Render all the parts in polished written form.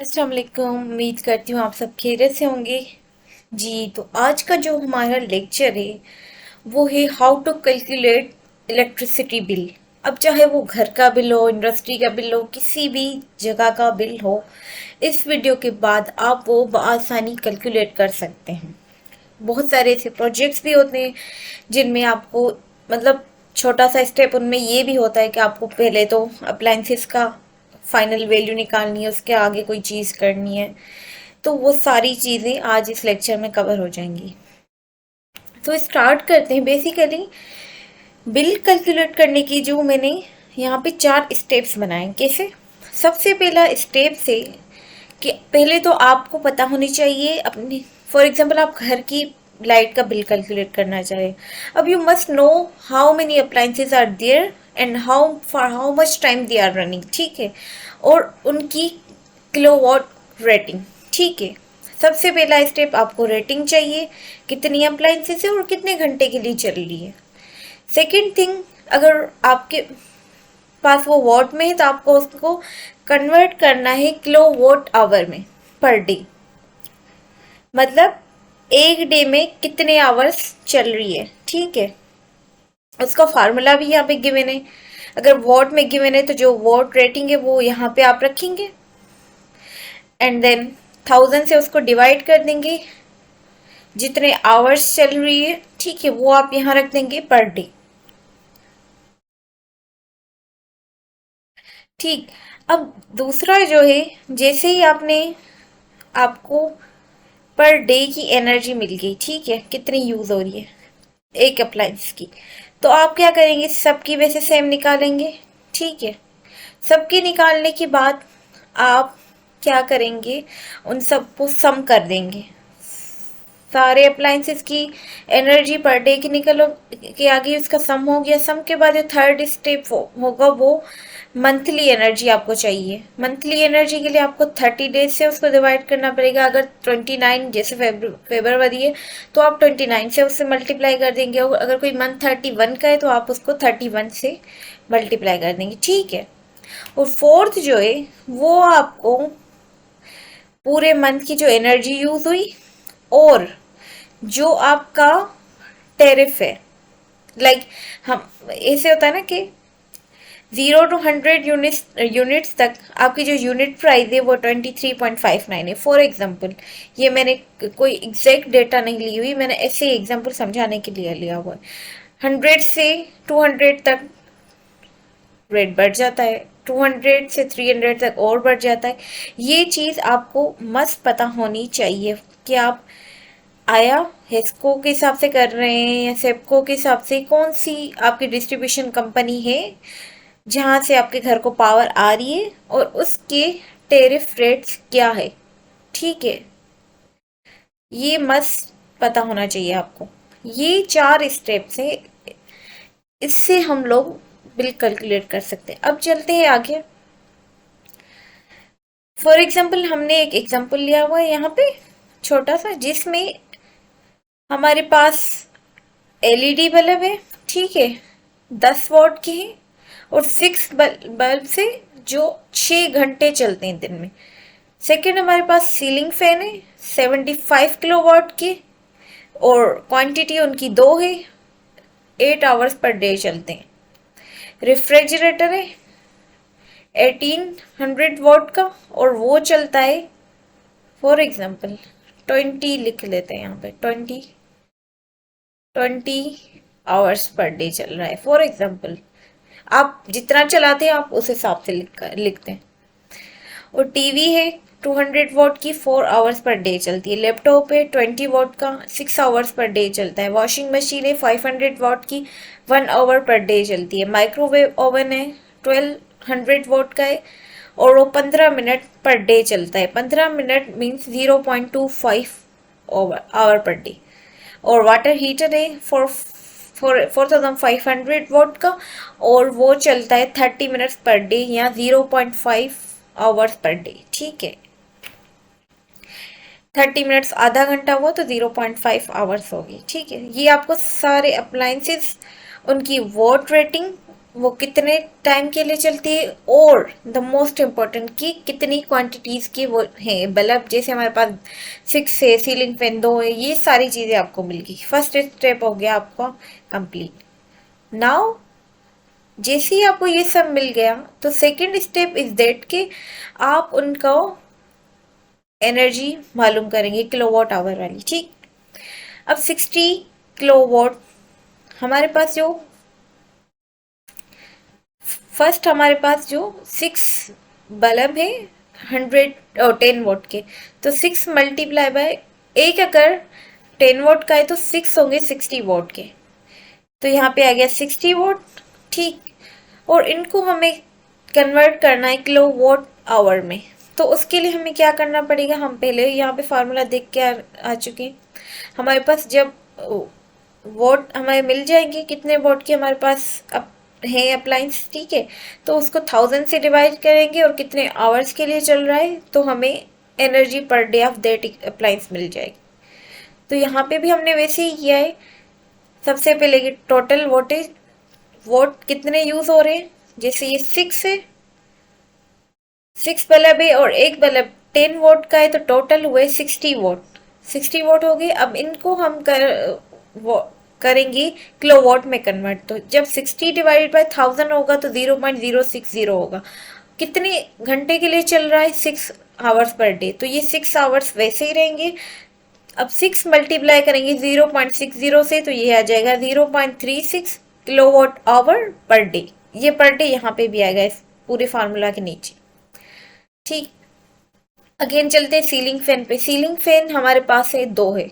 अस्सलाम वालेकुम। उम्मीद करती हूँ आप सब खैरियत से होंगे। जी, तो आज का जो हमारा लेक्चर है वो है how to calculate electricity bill. अब चाहे वो घर का बिल हो, इंडस्ट्री का बिल हो, किसी भी जगह का बिल हो, इस वीडियो के बाद आप वो बआसानी कैलकुलेट कर सकते हैं। बहुत सारे ऐसे प्रोजेक्ट्स भी होते हैं जिनमें आपको मतलब छोटा सा स्टेप उनमें ये भी होता है कि आपको पहले तो अप्लायंसेस का फाइनल वैल्यू निकालनी है, उसके आगे कोई चीज़ करनी है। तो वो सारी चीज़ें आज इस लेक्चर में कवर हो जाएंगी। तो स्टार्ट करते हैं। बेसिकली बिल कैलकुलेट करने की जो मैंने यहाँ पे 4 स्टेप्स बनाए। कैसे? सबसे पहला स्टेप से कि पहले तो आपको पता होनी चाहिए अपनी, फॉर एग्जांपल आप घर की लाइट का बिल कैलकुलेट करना चाहें। अब you must know how many appliances are there and how for how much time they are running. ठीक है, और उनकी किलोवाट रेटिंग। ठीक है, सबसे पहला स्टेप आपको रेटिंग चाहिए, कितनी अप्लायंसेस है और कितने घंटे के लिए चल रही है। सेकेंड थिंग, अगर आपके पास वो वॉट में है तो आपको उसको कन्वर्ट करना है किलो वॉट आवर में पर डे। मतलब एक डे में कितने आवर्स चल रही है। ठीक है, उसका फार्मूला भी यहाँ पे गिवन है। अगर वॉट में गिवन है तो जो वॉट रेटिंग है वो यहाँ पे आप रखेंगे एंड देन 1000 से उसको डिवाइड कर देंगे, जितने आवर्स चल रही है। ठीक है, वो आप यहाँ रख देंगे पर डे। ठीक, अब दूसरा जो है, जैसे ही आपको पर डे की एनर्जी मिल गई, ठीक है, कितनी यूज हो रही है एक अप्लायंस की, तो आप क्या करेंगे, सबकी वैसे सेम निकालेंगे। ठीक है, सबकी निकालने के बाद आप क्या करेंगे, उन सबको सम कर देंगे। सारे अप्लायंसेस की एनर्जी पर डे की निकलो के आगे उसका सम हो गया। सम के बाद जो थर्ड स्टेप होगा वो मंथली एनर्जी आपको चाहिए। मंथली एनर्जी के लिए आपको 30 डेज से उसको डिवाइड करना पड़ेगा। अगर 29 जैसे फेब्रुवरी है तो आप 29 से उससे मल्टीप्लाई कर देंगे, और अगर कोई मंथ 31 का है तो आप उसको 31 से मल्टीप्लाई कर देंगे। ठीक है, और फोर्थ जो है वो आपको पूरे मंथ की जो एनर्जी यूज हुई और जो आपका टेरिफ है, लाइक हम ऐसे होता है ना कि 0 to 100 यूनिट्स तक आपकी जो यूनिट प्राइस है वो 23.59 है। फॉर एग्जांपल, ये मैंने कोई एग्जैक्ट डेटा नहीं ली हुई, मैंने ऐसे एग्जांपल समझाने के लिए लिया हुआ है। 100 से 200 तक रेट बढ़ जाता है, 200 से 300 तक और बढ़ जाता है। ये चीज़ आपको मस्त पता होनी चाहिए कि आप आया हेस्को के हिसाब से कर रहे हैं या सेप्को के हिसाब से, कौन सी आपकी डिस्ट्रीब्यूशन कंपनी है जहां से आपके घर को पावर आ रही है और उसके टेरिफ रेट्स क्या है। ठीक है, ये मस्त पता होना चाहिए आपको। ये 4 स्टेप्स है, इससे हम लोग बिल कैलकुलेट कर सकते हैं। अब चलते हैं आगे। फॉर एग्जाम्पल, हमने एक एग्जाम्पल लिया हुआ है यहाँ पे छोटा सा, जिसमें हमारे पास एलईडी बल्ब है। ठीक है, 10 वॉट के हैं और फिक्स बल्ब से जो 6 घंटे चलते हैं दिन में। सेकेंड, हमारे पास सीलिंग फैन है 75 किलोवाट के और क्वांटिटी उनकी 2 है, 8 आवर्स पर डे चलते हैं। रेफ्रिजरेटर है 1800 वॉट का और वो चलता है, फॉर एग्जाम्पल 20 लिख लेते हैं यहाँ पे, 20 आवर्स पर डे चल रहा है। फॉर एग्जाम्पल आप जितना चलाते हैं आप उस हिसाब से लिखते हैं। और टीवी है 200 वॉट की, 4 आवर्स पर डे चलती है। लैपटॉप है 20 वॉट का, 6 आवर्स पर डे चलता है। वॉशिंग मशीन है 500 वॉट की, 1 आवर पर डे चलती है। माइक्रोवेव ओवन है 1200 वॉट का है और वो 15 मिनट पर डे चलता है। 15 minute means 0.25 hour per day. और वाटर हीटर है 4500 वॉट का और वो चलता है 30 मिनट्स पर डे या 0.5 आवर्स पर डे। ठीक है, 30 मिनट्स आधा घंटा हुआ तो 0.5 आवर्स होगी। ठीक है, ये आपको सारे अप्लायंसेस उनकी वॉट रेटिंग वो कितने टाइम के लिए चलती है, और द मोस्ट इम्पोर्टेंट कि कितनी क्वांटिटीज की वो है बल्ब। जैसे हमारे पास 6 है, सीलिंग फैन 2 है, ये सारी चीजें आपको मिल गई। फर्स्ट स्टेप हो गया आपका कंप्लीट। नाउ जैसे ही आपको ये सब मिल गया तो सेकंड स्टेप इज दैट कि आप उनको एनर्जी मालूम करेंगे किलोवाट आवर वाली, ठीक। अब 60 किलोवाट हमारे पास जो फर्स्ट हमारे पास जो 6 बल्ब है 110 वोट के, तो 6 मल्टीप्लाई बाय एक, अगर 10 वोट का है तो 6 होंगे 60 वोट के, तो यहाँ पे आ गया 60 वोट, ठीक। और इनको हमें कन्वर्ट करना है किलो वोट आवर में। तो उसके लिए हमें क्या करना पड़ेगा, हम पहले यहाँ पे फार्मूला देख के आ चुके हैं। हमारे पास जब वोट हमें मिल जाएंगे कितने वोट की हमारे पास अब है अप्लायंस, ठीक है, तो उसको 1000 से डिवाइड करेंगे और कितने आवर्स के लिए चल रहा है तो हमें energy per day of that appliance मिल जाएगी। तो यहाँ पे भी हमने वैसे ही किया है। सबसे पहले कि टोटल वोटेज वोट कितने यूज हो रहे हैं, जैसे ये 6 है, 6 बल्ब है और एक बल्ब 10 वोट का है, तो टोटल हुए 60 वोट। 60 वोट हो गए। अब इनको हम करेंगे किलोवाट में कन्वर्ट। तो जब 60 डिवाइडेड बाय 1000 होगा तो 0.060 होगा। कितने घंटे के लिए चल रहा है, 6 आवर्स पर डे, तो ये 6 आवर्स वैसे ही रहेंगे। अब 6 मल्टीप्लाई करेंगे 0.60 से, तो ये आ जाएगा 0.36 किलोवाट आवर पर डे। ये पर डे यहाँ पे भी आएगा इस पूरे फार्मूला के नीचे, ठीक। अगेन चलते हैं सीलिंग फैन पे। सीलिंग फैन हमारे पास है 2 है,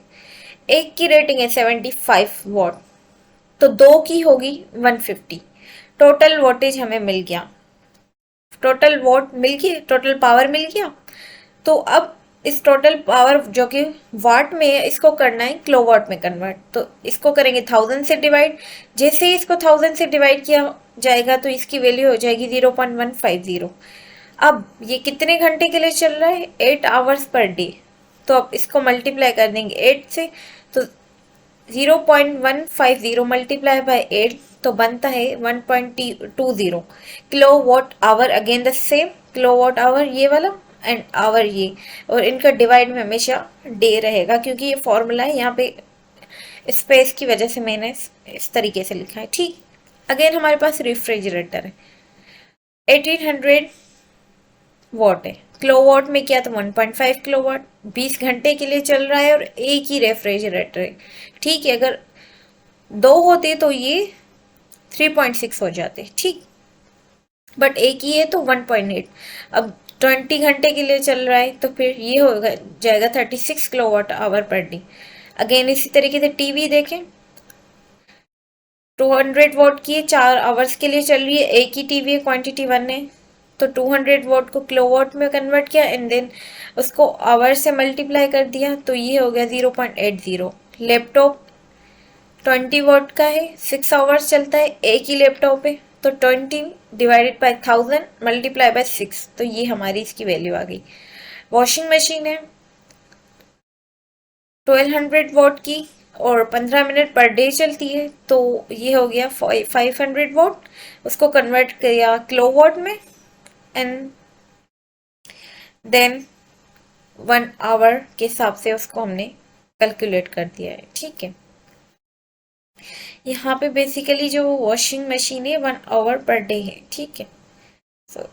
एक की रेटिंग है 75 वॉट, तो 2 की होगी 150। टोटल वोटेज हमें मिल गया, टोटल वोट मिल गया, टोटल पावर मिल गया। तो अब इस टोटल पावर जो कि वाट में है इसको करना है किलोवाट में कन्वर्ट। तो इसको करेंगे 1000 से डिवाइड। जैसे ही इसको 1000 से डिवाइड किया जाएगा तो इसकी वैल्यू हो जाएगी 0.150। अब ये कितने घंटे के लिए चल रहा है, 8 आवर्स पर डे। तो अब इसको मल्टीप्लाई कर देंगे 8 से, तो 0.150 मल्टीप्लाई बाय 8 तो बनता है 1.20 kilowatt hour. Again the same kilowatt hour ये वाला एंड आवर ये, और इनका डिवाइड में हमेशा डे रहेगा क्योंकि ये फॉर्मूला है, यहाँ पे स्पेस की वजह से मैंने इस तरीके से लिखा है, ठीक। अगेन हमारे पास रेफ्रिजरेटर है 1800 वॉट है, किलोवाट में किया तो 1.5 किलोवाट, 20 घंटे के लिए चल रहा है और एक ही रेफ्रिजरेटर है, ठीक है। अगर 2 होते तो ये 3.6 हो जाते, ठीक, बट एक ही है तो 1.8। अब 20 घंटे के लिए चल रहा है तो फिर ये होगा जाएगा 36 kilowatt hour per day. Again इसी तरीके से टीवी देखें, 200 वॉट की 4 आवर्स के लिए चल रही है, एक ही टीवी है, क्वांटिटी 1 है, तो 200 वॉट को किलोवाट में कन्वर्ट किया एंड देन उसको आवर से मल्टीप्लाई कर दिया तो ये हो गया 0.80। लैपटॉप 20 वॉट का है, 6 आवर्स चलता है एक ही लैपटॉप है, तो 20 डिवाइडेड बाय 1000 मल्टीप्लाई बाय 6, तो ये हमारी इसकी वैल्यू आ गई। वॉशिंग मशीन है 1200 वॉट की और 15 मिनट पर डे चलती है, तो ये हो गया 500 वॉट। उसको कन्वर्ट किया किलोवाट में एंड देन 1 आवर के हिसाब से उसको हमने कैलकुलेट कर दिया है, ठीक है। यहाँ पे बेसिकली जो वॉशिंग मशीन है 1 आवर पर डे है, ठीक है। सो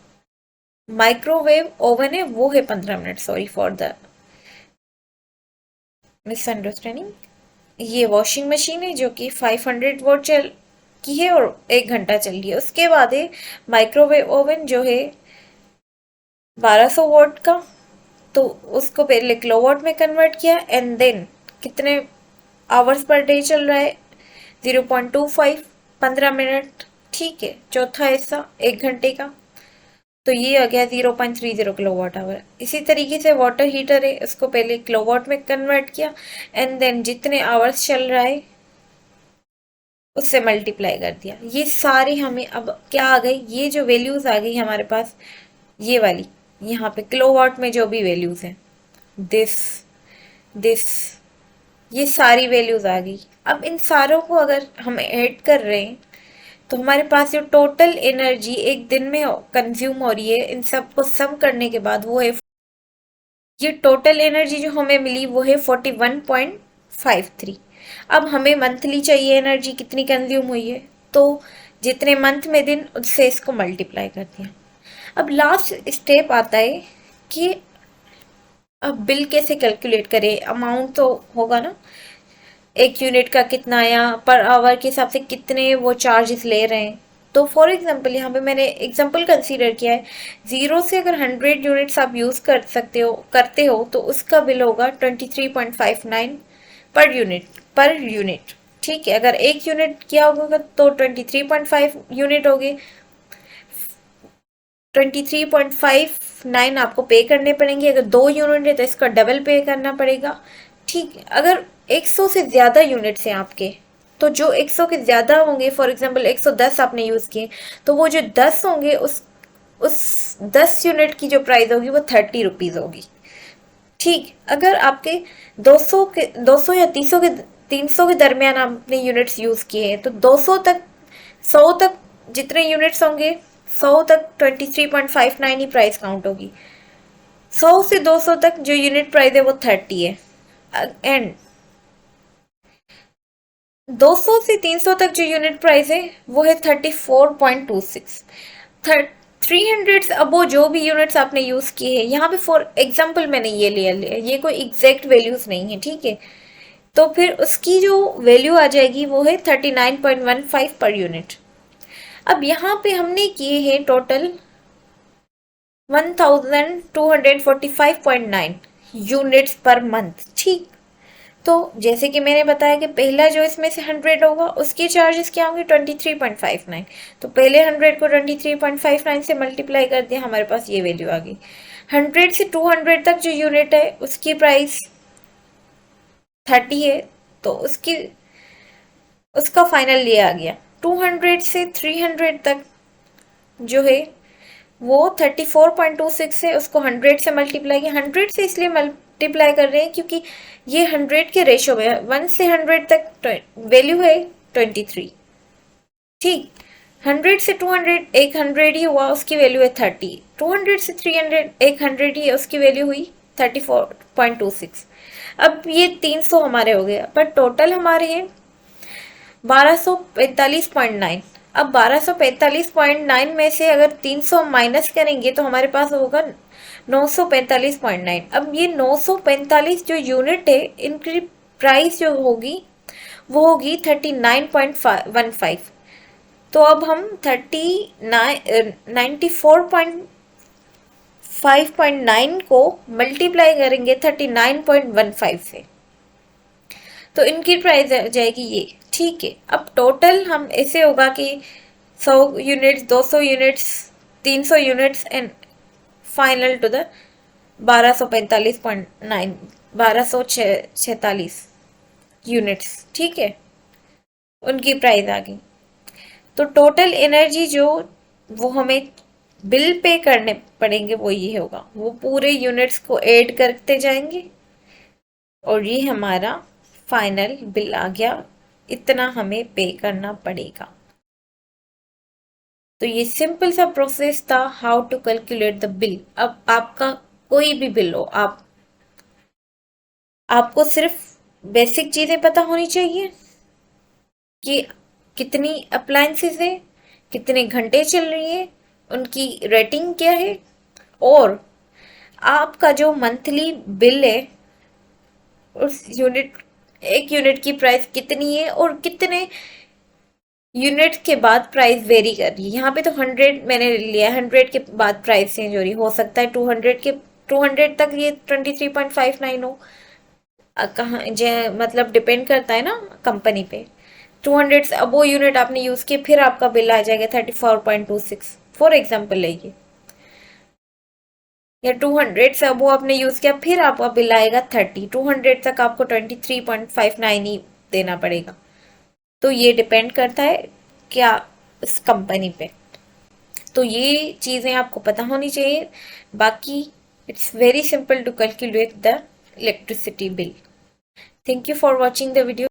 माइक्रोवेव ओवन है वो है 15 minute, sorry for the misunderstanding. ये वॉशिंग मशीन है जो कि 500 वॉट चल की है और 1 घंटा चल रही है। उसके बाद है माइक्रोवेव ओवन जो है 1200 वॉट का, तो उसको पहले किलोवाट में कन्वर्ट किया एंड देन कितने आवर्स पर डे चल रहा है 0.25, 15 मिनट, ठीक है। चौथा हिस्सा 1 घंटे का, तो ये आ गया 0.30 किलोवाट आवर। इसी तरीके से वाटर हीटर है, उसको पहले किलोवाट में कन्वर्ट किया एंड देन जितने आवर्स चल रहा है उससे मल्टीप्लाई कर दिया। ये सारी हमें अब क्या आ गई, ये जो वैल्यूज आ गई हमारे पास ये वाली, यहाँ पे किलोवाट में जो भी वैल्यूज हैं, दिस दिस, ये सारी वैल्यूज आ गई। अब इन सारों को अगर हम ऐड कर रहे हैं तो हमारे पास जो टोटल एनर्जी एक दिन में कंज्यूम हो रही है इन सब को सम करने के बाद वो है, ये टोटल एनर्जी जो हमें मिली वो है 41.53। अब हमें मंथली चाहिए एनर्जी कितनी कंज्यूम हुई है, तो जितने मंथ में दिन उससे इसको मल्टीप्लाई कर दिया। अब लास्ट स्टेप आता है कि अब बिल कैसे कैलकुलेट करें, अमाउंट तो होगा ना, एक यूनिट का कितना आया, पर आवर के हिसाब से कितने वो चार्जेस ले रहे हैं। तो फॉर एग्जांपल यहाँ पे मैंने एग्जांपल कंसीडर किया है, 0 से अगर 100 यूनिट्स आप यूज़ कर सकते हो करते हो तो उसका बिल होगा 23.59 पर यूनिट। ठीक है, अगर एक यूनिट किया होगा तो 23.5 यूनिट हो गए, 23.59 आपको पे करने पड़ेंगे। अगर 2 यूनिट है तो इसका डबल पे करना पड़ेगा। ठीक है, अगर 100 से ज़्यादा यूनिट्स हैं आपके, तो जो 100 के ज़्यादा होंगे, फॉर एग्जांपल 110 आपने यूज़ किए, तो वो जो 10 होंगे उस 10 यूनिट की जो प्राइस होगी वो 30 रुपीज़ होगी। ठीक, अगर आपके 200 या 300 के दरमियान आपने यूनिट्स यूज़ किए हैं तो 200 तक 100 तक जितने यूनिट्स होंगे 100 तक 23.59 ही प्राइस काउंट होगी। 100 से 200 तक जो यूनिट प्राइस है वो 30 है, एंड 200 से 300 तक जो यूनिट प्राइस है वो है 34.26। 300 अबो जो भी यूनिट्स आपने यूज किए हैं, यहाँ पे फॉर एग्जांपल मैंने ये लिया, ये कोई एग्जैक्ट वैल्यूज नहीं है, ठीक है, तो फिर उसकी जो वैल्यू आ जाएगी वो है 39.15 पर यूनिट। अब यहाँ पे हमने किए हैं टोटल 1245.9 यूनिट्स पर मंथ। ठीक, तो जैसे कि मैंने बताया कि पहला जो इसमें से 100 होगा उसके चार्जेस क्या होंगे 23.59। तो पहले 100 को 23.59 से मल्टीप्लाई कर दिया, हमारे पास ये वैल्यू आ गई। 100 से 200 तक जो यूनिट है उसकी प्राइस 30 है, तो उसका फाइनल ये आ गया। 200 से 300 तक जो है वो 34.26 है, उसको 100 से मल्टीप्लाई किया। 100 से इसलिए मल्टीप्लाई कर रहे हैं क्योंकि ये 100 के रेशो में 1 से 100 तक वैल्यू है 23। ठीक, 100 से 200 एक 100 ही हुआ, उसकी वैल्यू है 30। 200 से 300 एक 100 ही है, उसकी वैल्यू हुई 34.26। अब ये 300 हमारे हो गया, पर टोटल हमारे हैं 1245.9। अब 1245.9 में से अगर 300 माइनस करेंगे तो हमारे पास होगा 945.9। अब ये 945 जो यूनिट है इनकी प्राइस जो होगी वो होगी 39.15। तो अब हम 94.5.9 को मल्टीप्लाई करेंगे 39.15 से, तो इनकी प्राइस आ जाएगी ये। ठीक है, अब टोटल हम ऐसे होगा कि 100 units, 200 units, 300 units and final to the 1245.9 1246 units. ठीक है, उनकी प्राइस आ गई। तो टोटल एनर्जी जो वो हमें बिल पे करने पड़ेंगे वो ये होगा, वो पूरे यूनिट्स को ऐड करते जाएंगे और ये हमारा फाइनल बिल आ गया, इतना हमें पे करना पड़ेगा। तो ये सिंपल सा प्रोसेस था how to calculate the bill. अब आपका कोई भी बिल हो, आपको सिर्फ बेसिक चीजें पता होनी चाहिए कि कितनी अप्लायंसेस है, कितने घंटे चल रही है, उनकी रेटिंग क्या है, और आपका जो मंथली बिल है उस एक यूनिट की प्राइस कितनी है और कितने यूनिट के बाद प्राइस वेरी कर रही है। यहाँ पे तो 100 मैंने लिया, 100 के बाद प्राइस चेंज हो रही हो सकता है 200 तक ये 23.59 हो। कहाँ मतलब डिपेंड करता है ना कंपनी पे। 200 से अब वो यूनिट आपने यूज किए फिर आपका बिल आ जाएगा 34.26 फॉर एग्जाम्पल है ये, या 200 से अब वो आपने यूज किया फिर आपका बिल आएगा 30। 200 तक आपको 23.59 ही देना पड़ेगा। तो ये डिपेंड करता है क्या इस कंपनी पे। तो ये चीज़ें आपको पता होनी चाहिए। बाकी it's very simple to calculate the electricity bill. Thank you for watching the video.